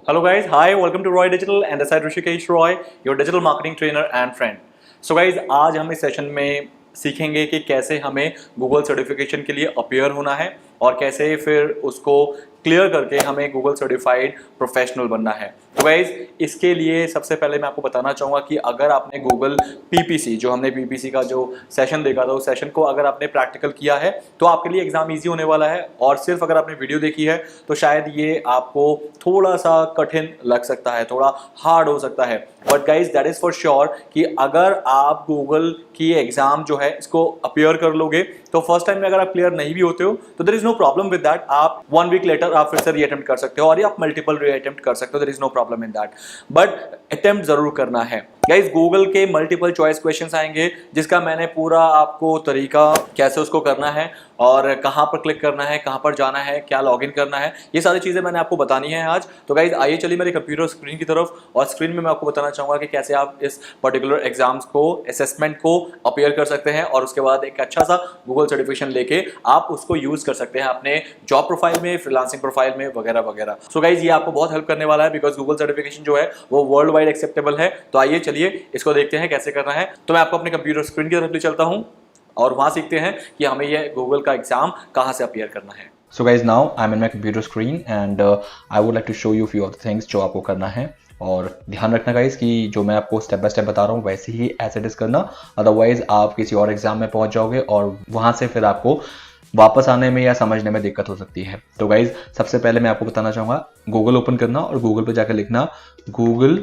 Hello guys, hi, welcome to Roy Digital and this is Rishikesh Roy, your digital marketing trainer and friend. So guys, आज हम इस session में सीखेंगे कि कैसे हमें गूगल सर्टिफिकेशन के लिए अपीयर होना है और कैसे फिर उसको क्लियर करके हमें गूगल सर्टिफाइड प्रोफेशनल बनना है। तो गाइज इसके लिए सबसे पहले मैं आपको बताना चाहूँगा कि अगर आपने गूगल पीपीसी जो हमने पीपीसी का जो सेशन देखा था उस सेशन को अगर आपने प्रैक्टिकल किया है तो आपके लिए एग्जाम इजी होने वाला है, और सिर्फ अगर आपने वीडियो देखी है तो शायद ये आपको थोड़ा सा कठिन लग सकता है, थोड़ा हार्ड हो सकता है। But guys that is for sure कि अगर आप गूगल की एग्जाम जो है इसको अपीयर कर लोगे तो फर्स्ट टाइम में अगर आप क्लियर नहीं भी होते हो तो there is no problem with that. आप 1 वीक लेटर आप फिर से रीअटेम्प्ट कर सकते हो और ये आप मल्टीपल रीअटेम्प्ट कर सकते हो, there is no problem in that, but attempt जरूर करना है। गाइज गूगल के मल्टीपल चॉइस क्वेश्चंस आएंगे जिसका मैंने पूरा आपको तरीका कैसे उसको करना है और कहाँ पर क्लिक करना है, कहाँ पर जाना है, क्या लॉगिन करना है, ये सारी चीज़ें मैंने आपको बतानी है आज। तो गाइज आइए चलिए मेरे कंप्यूटर स्क्रीन की तरफ, और स्क्रीन में मैं आपको बताना चाहूँगा कि कैसे आप इस पर्टिकुलर एग्जाम्स को, असेसमेंट को अपीयर कर सकते हैं और उसके बाद एक अच्छा सा गूगल सर्टिफिकेशन लेके आप उसको यूज़ कर सकते हैं अपने जॉब प्रोफाइल में, फ्रीलांसिंग प्रोफाइल में वगैरह वगैरह। सो गाइज ये आपको बहुत हेल्प करने वाला है बिकॉज गूगल सर्टिफिकेशन जो है वो वर्ल्ड वाइड एक्सेप्टेबल है। तो आइए चलिए इसको देखते हैं कैसे करना है। तो मैं आपको अपने कंप्यूटर स्क्रीन की तरफ ले चलता हूँ और वहां सीखते हैं कि हमें यह गूगल का एग्जाम कहां से अपीयर करना है। So guys, now I'm in my computer screen and I would like to show you few of the things जो आपको करना है। और ध्यान रखना गाइज कि जो मैं आपको स्टेप बाय स्टेप बता रहा हूँ वैसे ही एज इट इज करना, अदरवाइज आप किसी और एग्जाम में पहुंच जाओगे और वहां से फिर आपको वापस आने में या समझने में दिक्कत हो सकती है। तो गाइज सबसे पहले मैं आपको बताना चाहूँगा गूगल ओपन करना और गूगल पे जाकर लिखना गूगल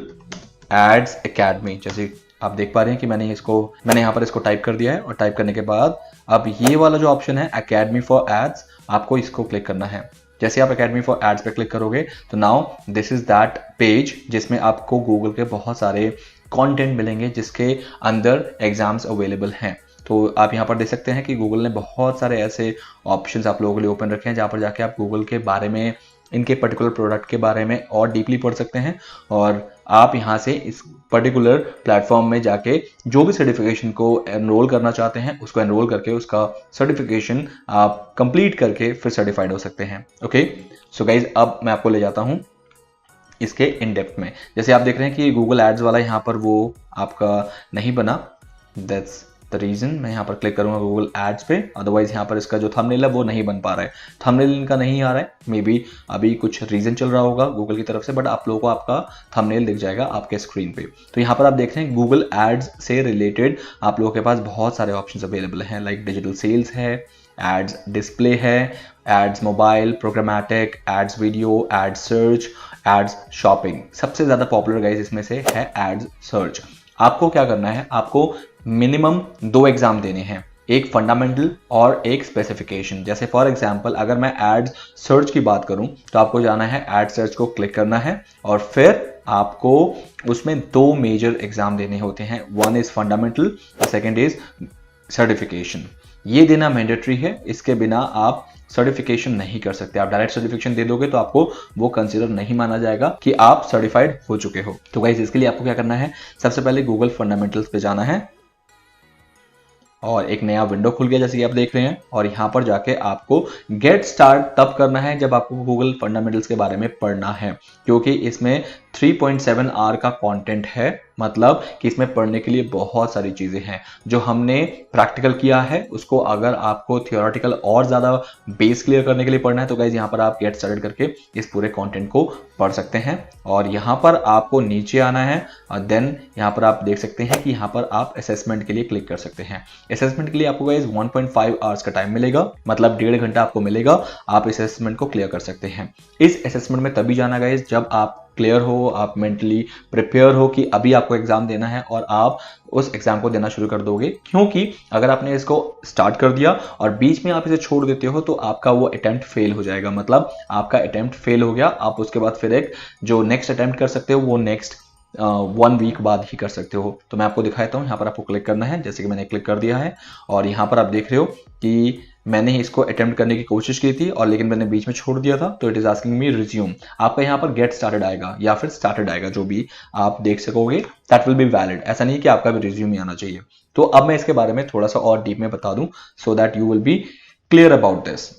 एड्स एकेडमी। जैसे आप देख पा रहे हैं कि मैंने यहाँ पर इसको टाइप कर दिया है, और टाइप करने के बाद अब ये वाला जो ऑप्शन है एकेडमी फॉर एड्स, आपको इसको क्लिक करना है। जैसे आप एकेडमी फॉर एड्स पे क्लिक करोगे तो now this is that page जिसमें आपको गूगल के बहुत सारे कंटेंट मिलेंगे जिसके अंदर एग्जाम्स अवेलेबल हैं। तो आप यहाँ पर देख सकते हैं कि गूगल ने बहुत सारे ऐसे ऑप्शंस आप लोगों के लिए ओपन रखे हैं जहाँ पर जाके आप गूगल के बारे में, इनके पर्टिकुलर प्रोडक्ट के बारे में और डीपली पढ़ सकते हैं, और आप यहाँ से इस पर्टिकुलर प्लेटफॉर्म में जाके जो भी सर्टिफिकेशन को एनरोल करना चाहते हैं उसको एनरोल करके उसका सर्टिफिकेशन आप कंप्लीट करके फिर सर्टिफाइड हो सकते हैं। ओके, सो गाइज अब मैं आपको ले जाता हूँ इसके इन डेप्थ में। जैसे आप देख रहे हैं कि गूगल एड्स वाला यहाँ पर वो आपका नहीं बना, दैट्स द रीजन। मैं यहाँ पर क्लिक करूंगा गूगल एड्स पे, अदरवाइज यहाँ पर इसका जो थंबनेल है वो नहीं बन पा रहा है, थंबनेल इनका नहीं आ रहा है, मे बी अभी कुछ रीजन चल रहा होगा गूगल की तरफ से, बट आप लोगों को आपका थंबनेल दिख जाएगा आपके स्क्रीन पे। तो यहाँ पर आप देख रहे हैं गूगल एड्स से रिलेटेड आप लोगों के पास बहुत सारे ऑप्शन अवेलेबल हैं, लाइक डिजिटल सेल्स है, एड्स डिस्प्ले है, ads mobile, programmatic, ads video, ads search, ads shopping. सबसे ज्यादा पॉपुलर गाइस इसमें से है एड्स सर्च। आपको क्या करना है, आपको मिनिमम 2 एग्जाम देने हैं, एक फंडामेंटल और एक स्पेसिफिकेशन। जैसे फॉर एग्जांपल अगर मैं एड्स सर्च की बात करूं तो आपको जाना है एड्स सर्च को क्लिक करना है और फिर आपको उसमें 2 मेजर एग्जाम देने होते हैं, one is fundamental, second is certification. ये देना मैंडेटरी है, इसके बिना आप सर्टिफिकेशन नहीं कर सकते। आप डायरेक्ट सर्टिफिकेशन दे दोगे तो आपको वो कंसीडर नहीं माना जाएगा कि आप सर्टिफाइड हो चुके हो। तो गाइस इसके लिए आपको क्या करना है, सबसे पहले गूगल फंडामेंटल्स पे जाना है और एक नया विंडो खुल गया जैसे कि आप देख रहे हैं, और यहाँ पर जाके आपको गेट स्टार्ट तब करना है जब आपको गूगल फंडामेंटल्स के बारे में पढ़ना है, क्योंकि इसमें 3.7 आवर का कंटेंट है, मतलब कि इसमें पढ़ने के लिए बहुत सारी चीजें हैं। जो हमने प्रैक्टिकल किया है उसको अगर आपको थियोरेटिकल और ज्यादा बेस क्लियर करने के लिए पढ़ना है तो गाइज यहाँ पर आप गेट स्टार्टेड करके इस पूरे कंटेंट को पढ़ सकते हैं। और यहाँ पर आपको नीचे आना है और देन यहाँ पर आप देख सकते हैं कि यहाँ पर आप असेसमेंट के लिए क्लिक कर सकते हैं। असेसमेंट के लिए आपको गाइज 1.5 आवर्स का टाइम मिलेगा, मतलब 1.5 घंटा आपको मिलेगा, आप इस असेसमेंट को क्लियर कर सकते हैं। इस असेसमेंट में तभी जाना गाइज जब आप क्लियर हो, आप मेंटली प्रिपेयर हो कि अभी आपको एग्जाम देना है और आप उस एग्जाम को देना शुरू कर दोगे। क्योंकि अगर आपने इसको स्टार्ट कर दिया और बीच में आप इसे छोड़ देते हो तो आपका वो अटेम्प्ट फेल हो जाएगा, मतलब आपका अटेम्प्ट फेल हो गया, आप उसके बाद फिर एक जो नेक्स्ट अटेम्प्ट कर सकते हो वो नेक्स्ट 1 वीक बाद ही कर सकते हो। तो मैं आपको दिखाता हूँ, यहाँ पर आपको क्लिक करना है, जैसे कि मैंने क्लिक कर दिया है और यहाँ पर आप देख रहे हो कि मैंने इसको अटेम्प्ट करने की कोशिश की थी और लेकिन मैंने बीच में छोड़ दिया था, तो it is asking me resume. आपका यहाँ पर गेट स्टार्टेड आएगा या फिर स्टार्टेड आएगा, जो भी आप देख सकोगे दैट विल बी वैलिड। ऐसा नहीं कि आपका भी रिज्यूम ही आना चाहिए। तो अब मैं इसके बारे में थोड़ा सा और डीप में बता दूं so that you will be clear about this.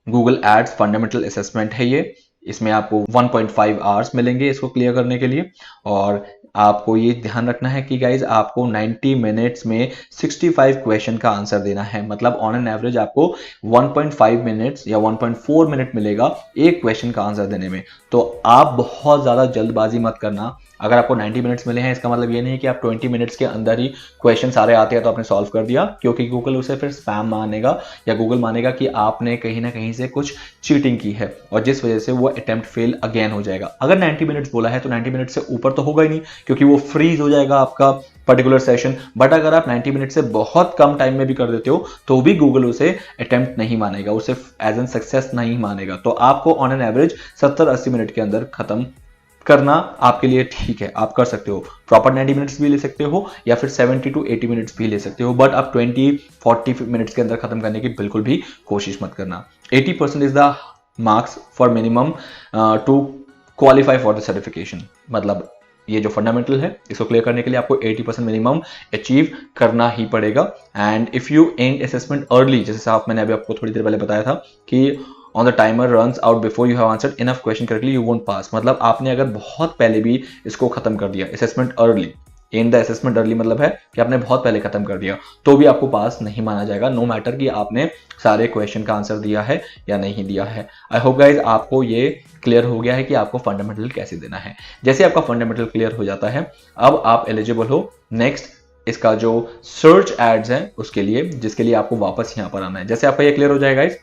Google ads fundamental assessment है ये, इसमें आपको 1.5 आवर्स मिलेंगे इसको क्लियर करने के लिए। और आपको ये ध्यान रखना है कि गाइज आपको 90 मिनट्स में 65 क्वेश्चन का आंसर देना है। मतलब ऑन एन एवरेज आपको 1.5 मिनट्स या 1.4 मिनट मिलेगा एक क्वेश्चन का आंसर देने में। तो आप बहुत ज़्यादा जल्दबाजी मत करना। अगर आपको 90 मिनट्स मिले हैं इसका मतलब ये नहीं कि आप 20 मिनट्स के अंदर ही क्वेश्चन सारे आते हैं तो आपने सॉल्व कर दिया, क्योंकि गूगल उसे फिर स्पैम मानेगा या गूगल मानेगा कि आपने कहीं ना कहीं से कुछ चीटिंग की है और जिस वजह से वो अटेम्प्ट फेल अगेन हो जाएगा। अगर 90 मिनट्स बोला है तो 90 मिनट से ऊपर तो होगा ही नहीं, क्योंकि वो फ्रीज हो जाएगा आपका पर्टिकुलर सेशन। बट अगर आप 90 मिनट से बहुत कम टाइम में भी कर देते हो तो भी गूगल उसे अटेम्प्ट नहीं मानेगा, उसे एज एन सक्सेस नहीं मानेगा। तो आपको ऑन एन एवरेज 70-80 मिनट के अंदर खत्म करना आपके लिए ठीक है, आप कर सकते हो। प्रॉपर 90 मिनट्स भी ले सकते हो या फिर 70 to 80 मिनट्स भी ले सकते हो, बट आप 20-40 मिनट्स के अंदर खत्म करने की बिल्कुल भी कोशिश मत करना। 80% is the marks for minimum to qualify for the certification. मतलब ये जो फंडामेंटल है इसको क्लियर करने के लिए आपको 80% मिनिमम अचीव करना ही पड़ेगा। And if you and assessment early, जैसे साहब मैंने अभी आपको थोड़ी देर पहले बताया था कि on the timer runs out before you have answered enough question correctly you won't pass. मतलब आपने अगर बहुत पहले भी इसको खत्म कर दिया, assessment early, in the assessment early मतलब है कि आपने बहुत पहले खत्म कर दिया, तो भी आपको पास नहीं माना जाएगा, नो मैटर कि आपने सारे क्वेश्चन का आंसर दिया है या नहीं दिया है। आई होप गाइज आपको ये क्लियर हो गया है कि आपको फंडामेंटल कैसे देना है। जैसे आपका फंडामेंटल क्लियर हो जाता है, अब आप एलिजिबल हो नेक्स्ट इसका जो सर्च एड्स है उसके लिए, जिसके लिए आपको वापस यहाँ पर आना है। जैसे आपका ये क्लियर हो जाएगा गाइज,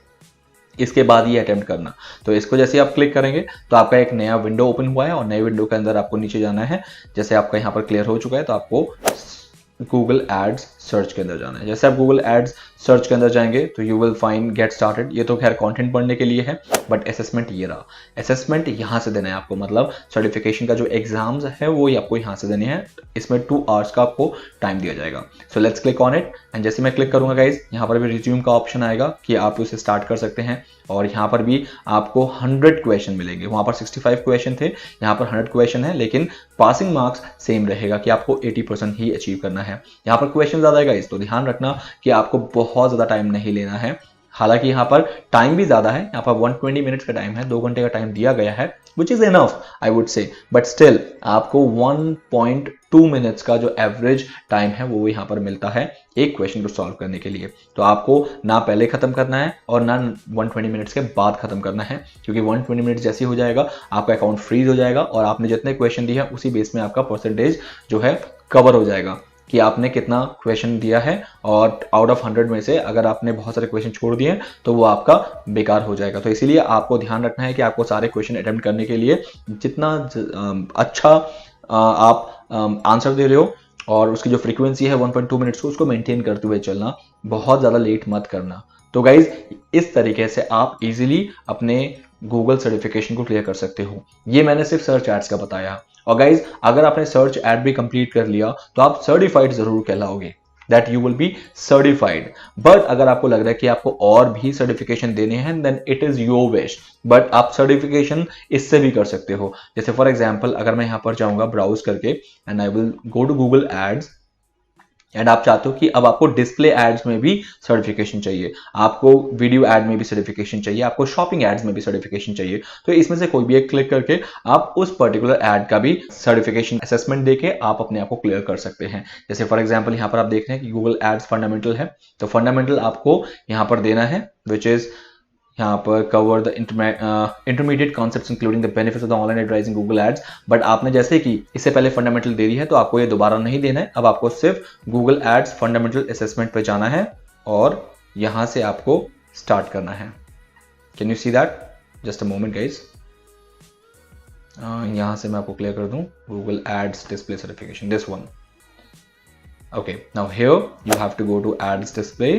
इसके बाद ये अटेम्प्ट करना, तो इसको जैसे आप क्लिक करेंगे तो आपका एक नया विंडो ओपन हुआ है और नए विंडो के अंदर आपको नीचे जाना है। जैसे आपका यहाँ पर क्लियर हो चुका है तो आपको गूगल एड्स सर्च के अंदर जाना है। जैसे आप गूगल एड्स सर्च के अंदर जाएंगे तो you will find get started. ये तो खैर कंटेंट पढ़ने के लिए है, बट असेसमेंट ये रहा। असेसमेंट यहाँ से देना है आपको, मतलब सर्टिफिकेशन का जो एग्जाम्स है वो आपको यहाँ से देने हैं। इसमें 2 आवर्स का आपको टाइम दिया जाएगा। So let's click on it. And जैसे मैं क्लिक करूंगा गाइज, यहाँ पर भी रिज्यूम का ऑप्शन आएगा कि आप उसे स्टार्ट कर सकते हैं। और यहाँ पर भी आपको 100 क्वेश्चन मिलेंगे। वहाँ पर 65 क्वेश्चन थे, यहाँ पर 100 क्वेश्चन है, लेकिन पासिंग मार्क्स सेम रहेगा कि आपको 80% ही अचीव करना है। यहाँ पर क्वेश्चन ज़्यादा है गाइस, तो ध्यान रखना कि आपको बहुत ज़्यादा टाइम नहीं लेना है। हालांकि यहाँ पर टाइम भी ज़्यादा है, यहाँ पर 120 मिनट्स का टाइम है, 2 घंटे का टाइम दिया गया है, which is enough I would say. But still आपको 1.2 मिनट्स का जो एवरेज टाइम है वो यहाँ पर मिलता है एक क्वेश्चन को सॉल्व करने के लिए। तो आपको ना पहले खत्म करना है और ना 120 मिनट्स के बाद खत्म करना है, क्योंकि 120 मिनट्स जैसे ही हो जाएगा आपका अकाउंट फ्रीज हो जाएगा और आपने जितने क्वेश्चन दिए हैं उसी बेस में आपका परसेंटेज जो है कवर हो जाएगा कि आपने कितना क्वेश्चन दिया है। और आउट ऑफ 100 में से अगर आपने बहुत सारे क्वेश्चन छोड़ दिए तो वो आपका बेकार हो जाएगा। तो इसीलिए आपको ध्यान रखना है कि आपको सारे क्वेश्चन अटेम्प्ट करने के लिए जितना अच्छा आप आंसर दे रहे हो और उसकी जो फ्रीक्वेंसी है 1.2 मिनट्स को, उसको मेंटेन करते हुए चलना, बहुत ज़्यादा लेट मत करना। तो गाइज इस तरीके से आप इजीली अपने गूगल सर्टिफिकेशन को क्लियर कर सकते हो। ये मैंने सिर्फ सर्च एड्स का बताया। और गाइज अगर आपने सर्च एड भी कंप्लीट कर लिया तो आप सर्टिफाइड जरूर कहलाओगे, that you will be certified. But अगर आपको लग रहा है कि आपको और भी सर्टिफिकेशन देने हैं, then it is your wish, but आप सर्टिफिकेशन इससे भी कर सकते हो। जैसे फॉर एग्जाम्पल अगर मैं यहाँ पर जाऊंगा ब्राउज करके and I will go to Google ads and आप चाहते हो कि अब आपको डिस्प्ले एड्स में भी सर्टिफिकेशन चाहिए, आपको वीडियो एड में भी सर्टिफिकेशन चाहिए, आपको शॉपिंग एड्स में भी सर्टिफिकेशन चाहिए, तो इसमें से कोई भी एक क्लिक करके आप उस पर्टिकुलर एड का भी सर्टिफिकेशन असेसमेंट देके आप अपने आप को क्लियर कर सकते हैं। जैसे फॉर एग्जांपल यहाँ पर आप देख रहे हैं कि गूगल एड्स फंडामेंटल है, तो फंडामेंटल आपको यहाँ पर देना है, विच इज यहाँ पर cover the intermediate concepts including the benefits of the online advertising Google ads. But आपने जैसे कि इससे पहले फंडामेंटल दे दी है तो आपको ये दोबारा नहीं देना है। अब आपको सिर्फ गूगल एड्स फंडामेंटल असेसमेंट पे जाना है और यहाँ से आपको स्टार्ट करना है। Can you see that? Just a moment guys, यहाँ से मैं आपको क्लियर कर दूँ Google ads display certification, this one. Okay, now here you have to go to ads display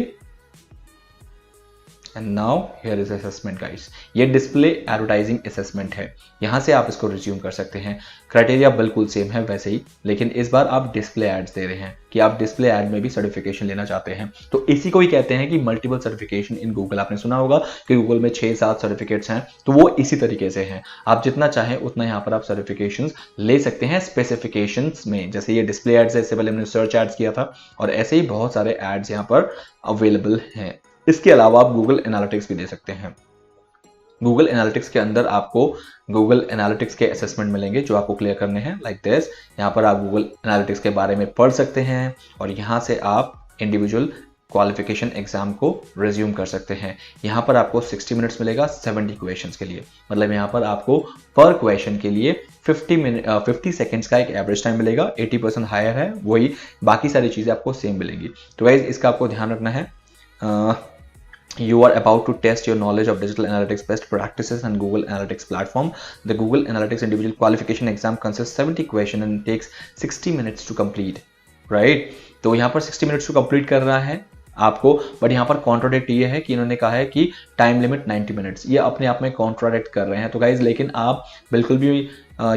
and now here is assessment guys. ये display advertising assessment है, यहाँ से आप इसको रिज्यूम कर सकते हैं। क्राइटेरिया बिल्कुल सेम है वैसे ही, लेकिन इस बार आप डिस्प्ले एड्स दे रहे हैं कि आप डिस्प्ले एड में भी सर्टिफिकेशन लेना चाहते हैं। तो इसी को ही कहते हैं कि मल्टीपल सर्टिफिकेशन इन गूगल। आपने सुना होगा कि गूगल में 6-7 सर्टिफिकेट्स हैं, तो वो इसी तरीके से हैं। आप जितना चाहें उतना यहाँ पर आप सर्टिफिकेशंस ले सकते हैं स्पेसिफिकेशंस में। जैसे ये डिस्प्ले एड्स है, इससे पहले हमने सर्च एड्स किया था, और ऐसे ही बहुत सारे एड्स यहाँ पर अवेलेबल हैं। इसके अलावा आप गूगल एनालिटिक्स भी दे सकते हैं। गूगल एनालिटिक्स के अंदर आपको गूगल एनालिटिक्स के असेसमेंट मिलेंगे जो आपको क्लियर करने हैं लाइक दिस। यहाँ पर आप गूगल एनालिटिक्स के बारे में पढ़ सकते हैं और यहाँ से आप इंडिविजुअल क्वालिफिकेशन एग्जाम को रिज्यूम कर सकते हैं। यहाँ पर आपको 60 मिनट्स मिलेगा 70 क्वेश्चंस के लिए, मतलब यहाँ पर आपको पर क्वेश्चन के लिए 50 सेकेंड्स का एक एवरेज टाइम मिलेगा। 80% हायर है, वही बाकी सारी चीज़ें आपको सेम मिलेंगी। तो गाइज इसका आपको ध्यान रखना है। You are about to test your knowledge of digital analytics best practices and Google Analytics platform. The Google Analytics individual qualification exam consists 70 questions and takes 60 minutes to complete. Right? तो यहाँ पर 60 minutes to complete करना है आपको, but यहाँ पर contradict ये है कि इन्होंने कहा है कि टाइम लिमिट 90 मिनट्स। ये अपने आप में कॉन्ट्राडिक्ट कर रहे हैं। तो गाइज लेकिन आप बिल्कुल भी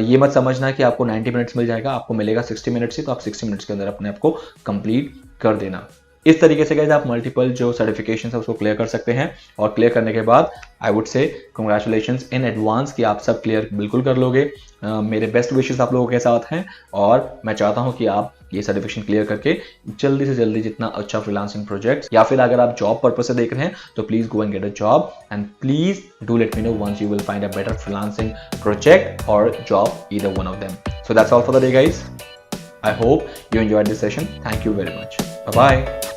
ये मत समझना कि आपको 90 मिनट्स मिल जाएगा, आपको मिलेगा 60 मिनट्स ही। तो आप 60 मिनट्स के अंदर अपने आप को कंप्लीट कर देना। इस तरीके से गाइज आप मल्टीपल जो सर्टिफिकेशन है उसको क्लियर कर सकते हैं और क्लियर करने के बाद I would say congratulations in advance कि आप सब क्लियर बिल्कुल कर लोगे। मेरे बेस्ट विशेस आप लोगों के साथ हैं और मैं चाहता हूं कि आप ये सर्टिफिकेशन क्लियर करके जल्दी से जल्दी जितना अच्छा फ्रीलांसिंग प्रोजेक्ट या फिर अगर आप जॉब पर्पस से देख रहे हैं तो please go and get a job and please do let me know once you will find a better freelancing project और job, either one of them. So that's all for the day guys. I hope you enjoyed this session. Thank you very much. Bye bye.